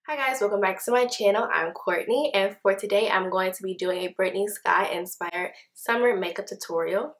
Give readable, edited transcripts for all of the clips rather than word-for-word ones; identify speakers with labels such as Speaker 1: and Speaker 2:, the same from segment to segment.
Speaker 1: Hi guys, welcome back to my channel. I'm Courtney, and for today I'm going to be doing a Brittany Sky inspired summer makeup tutorial.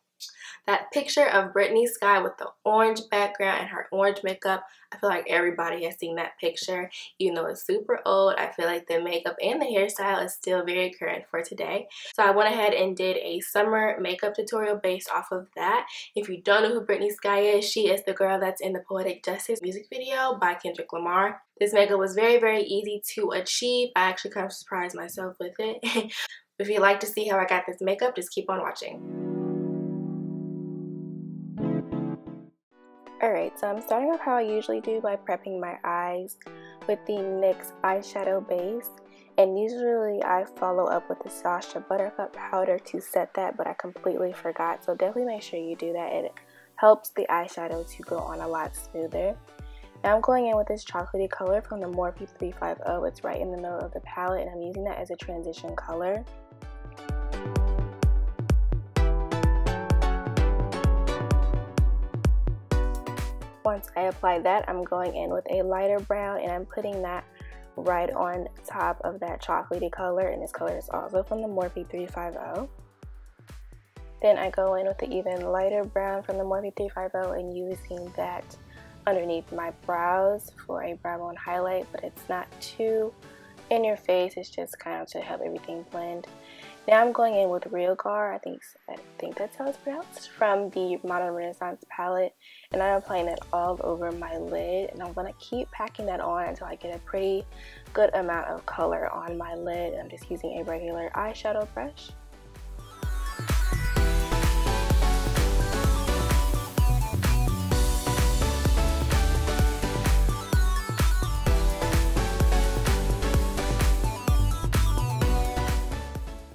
Speaker 1: That picture of Brittany Sky with the orange background and her orange makeup, I feel like everybody has seen that picture. Even though it's super old, I feel like the makeup and the hairstyle is still very current for today. So I went ahead and did a summer makeup tutorial based off of that. If you don't know who Brittany Sky is, she is the girl that's in the Poetic Justice music video by Kendrick Lamar. This makeup was very easy to achieve. I actually kind of surprised myself with it. If you'd like to see how I got this makeup, just keep on watching. Alright, so I'm starting off how I usually do by prepping my eyes with the NYX eyeshadow base. And usually I follow up with the Sacha buttercup powder to set that, but I completely forgot. So definitely make sure you do that. It helps the eyeshadow to go on a lot smoother. Now I'm going in with this chocolatey color from the Morphe 350. It's right in the middle of the palette, and I'm using that as a transition color. Once I apply that, I'm going in with a lighter brown, and I'm putting that right on top of that chocolatey color, and this color is also from the Morphe 350. Then I go in with the even lighter brown from the Morphe 350 and using that underneath my brows for a brow bone highlight, but it's not too in your face, it's just kind of to help everything blend. Now I'm going in with realgar, I think that's how it's pronounced, from the Modern Renaissance palette, and I'm applying that all over my lid, and I'm going to keep packing that on until I get a pretty good amount of color on my lid. I'm just using a regular eyeshadow brush.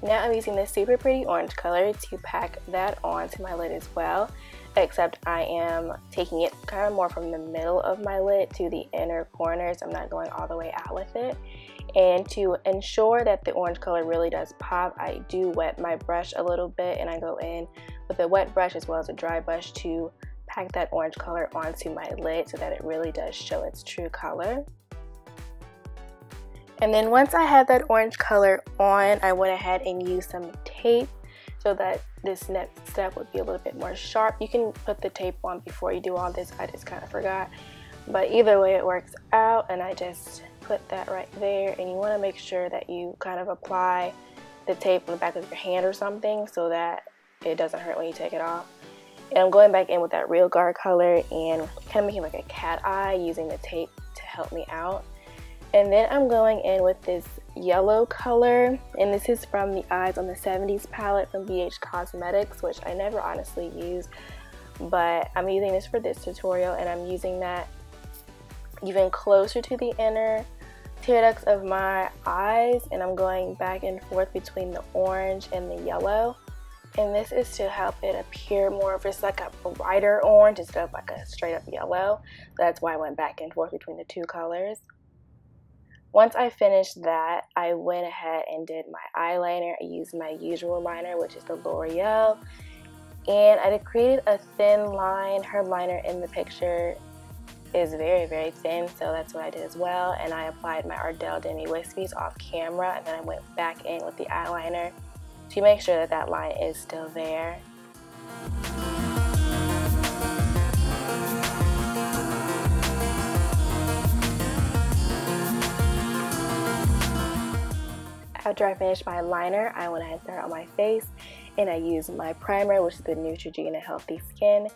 Speaker 1: Now I'm using this super pretty orange color to pack that onto my lid as well, except I am taking it kind of more from the middle of my lid to the inner corners. I'm not going all the way out with it. And to ensure that the orange color really does pop, I do wet my brush a little bit, and I go in with a wet brush as well as a dry brush to pack that orange color onto my lid so that it really does show its true color. And then once I had that orange color on, I went ahead and used some tape so that this next step would be a little bit more sharp. You can put the tape on before you do all this, I just kind of forgot. But either way it works out, and I just put that right there. And you want to make sure that you kind of apply the tape on the back of your hand or something so that it doesn't hurt when you take it off. And I'm going back in with that realgar color and kind of making like a cat eye using the tape to help me out. And then I'm going in with this yellow color, and this is from the Eyes on the 70s palette from BH Cosmetics, which I never honestly use, but I'm using this for this tutorial, and I'm using that even closer to the inner tear ducts of my eyes, and I'm going back and forth between the orange and the yellow. And this is to help it appear more of just like a brighter orange instead of like a straight up yellow. That's why I went back and forth between the two colors. Once I finished that, I went ahead and did my eyeliner. I used my usual liner, which is the L'Oreal, and I created a thin line. Her liner in the picture is very thin, so that's what I did as well. And I applied my Ardell Demi Wispies off camera, and then I went back in with the eyeliner to make sure that that line is still there. After I finished my liner, I went ahead and started on my face, and I used my primer, which is the Neutrogena Healthy Skin,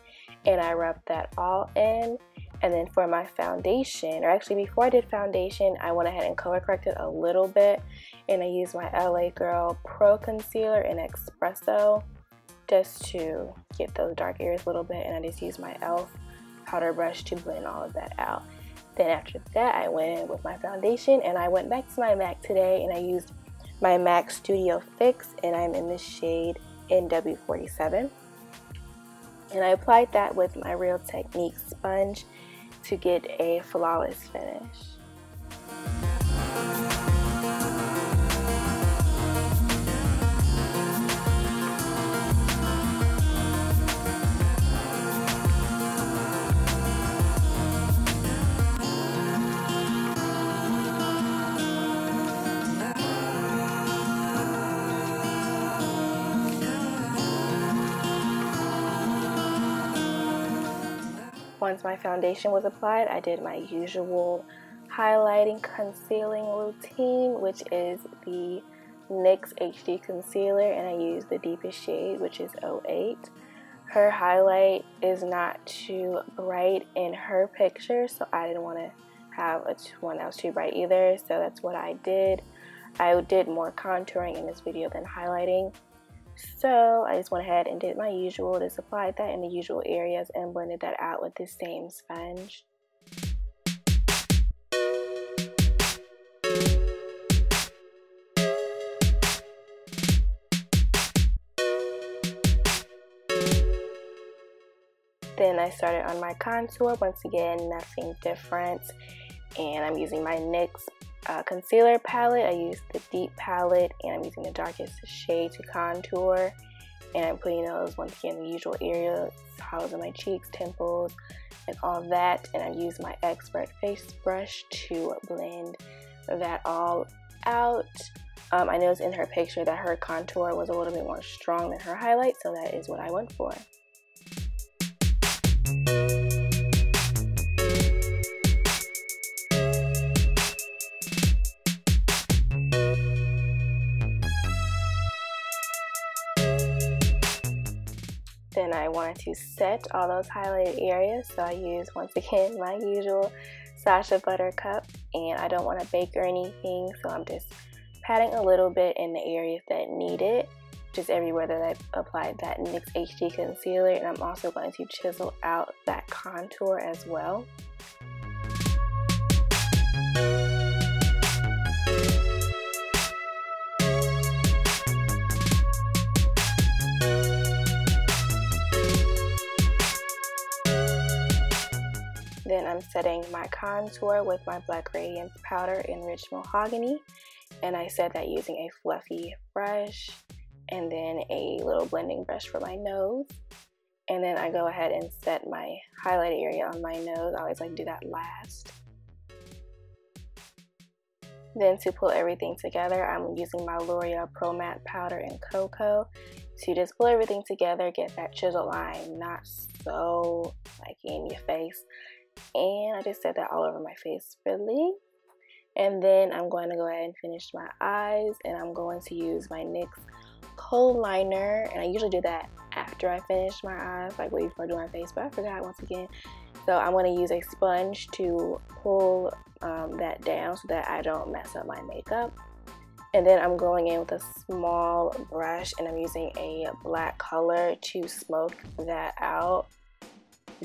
Speaker 1: and I rubbed that all in. And then for my foundation, or actually before I did foundation, I went ahead and color corrected a little bit, and I used my LA Girl Pro Concealer in Expresso just to get those dark areas a little bit, and I just used my e.l.f. powder brush to blend all of that out. Then after that, I went in with my foundation, and I went back to my MAC today, and I used my MAC Studio Fix, and I'm in the shade NW47. And I applied that with my Real Technique sponge to get a flawless finish. Once my foundation was applied, I did my usual highlighting concealing routine, which is the NYX HD concealer, and I use the deepest shade, which is 08. Her highlight is not too bright in her picture, so I didn't want to have one that was too bright either, so that's what I did. I did more contouring in this video than highlighting, so I just went ahead and did my usual, just applied that in the usual areas and blended that out with the same sponge. Then I started on my contour. Once again, nothing different, and I'm using my NYX concealer palette. I used the deep palette, and I'm using the darkest shade to contour, and I'm putting those once again in the usual areas, hollows of my cheeks, temples, and all that. And I use my expert face brush to blend that all out. I noticed in her picture that her contour was a little bit more strong than her highlight, so that is what I went for. Then I wanted to set all those highlighted areas, so I used once again my usual Sacha buttercup, and I don't want to bake or anything, so I'm just patting a little bit in the areas that need it, just everywhere that I applied that NYX HD concealer. And I'm also going to chisel out that contour as well. Then I'm setting my contour with my Black Radiance powder in Rich Mahogany, and I set that using a fluffy brush and then a little blending brush for my nose. And then I go ahead and set my highlight area on my nose. I always like to do that last. Then to pull everything together, I'm using my L'Oreal Pro Matte powder in Cocoa to just pull everything together, get that chisel line not so like in your face. And I just set that all over my face really. And then I'm going to go ahead and finish my eyes, and I'm going to use my NYX cold liner, and I usually do that after I finish my eyes, like way before doing my face, but I forgot once again. So I'm going to use a sponge to pull that down so that I don't mess up my makeup. And then I'm going in with a small brush, and I'm using a black color to smoke that out,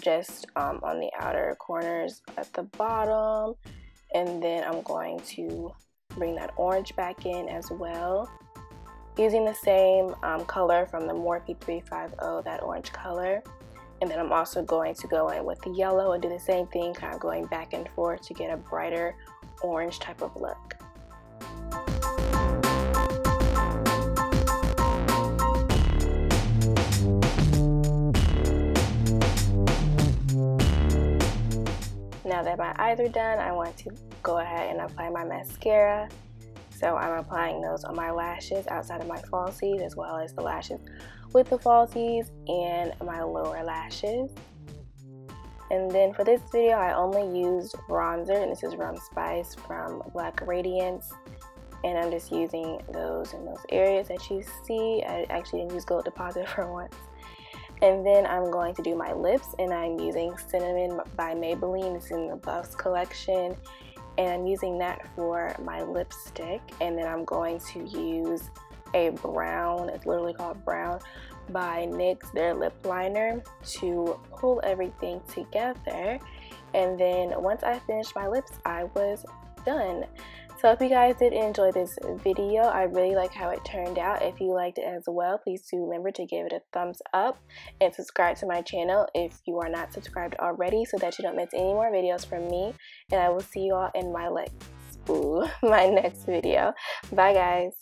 Speaker 1: just on the outer corners at the bottom. And then I'm going to bring that orange back in as well, using the same color from the Morphe 350, that orange color. And then I'm also going to go in with the yellow and do the same thing, kind of going back and forth to get a brighter orange type of look. Now that my eyes are done, I want to go ahead and apply my mascara. So I'm applying those on my lashes outside of my falsies, as well as the lashes with the falsies and my lower lashes. And then for this video, I only used bronzer, and this is Rum Spice from Black Radiance. And I'm just using those in those areas that you see. I actually didn't use Gold Deposit for once. And then I'm going to do my lips, and I'm using Cinnamon by Maybelline. It's in the Buffs collection, and I'm using that for my lipstick. And then I'm going to use a brown, it's literally called Brown by NYX, their lip liner, to pull everything together. And then once I finished my lips, I was done. So if you guys did enjoy this video, I really like how it turned out. If you liked it as well, please do remember to give it a thumbs up and subscribe to my channel if you are not subscribed already, so that you don't miss any more videos from me. And I will see you all in my next video. Bye guys.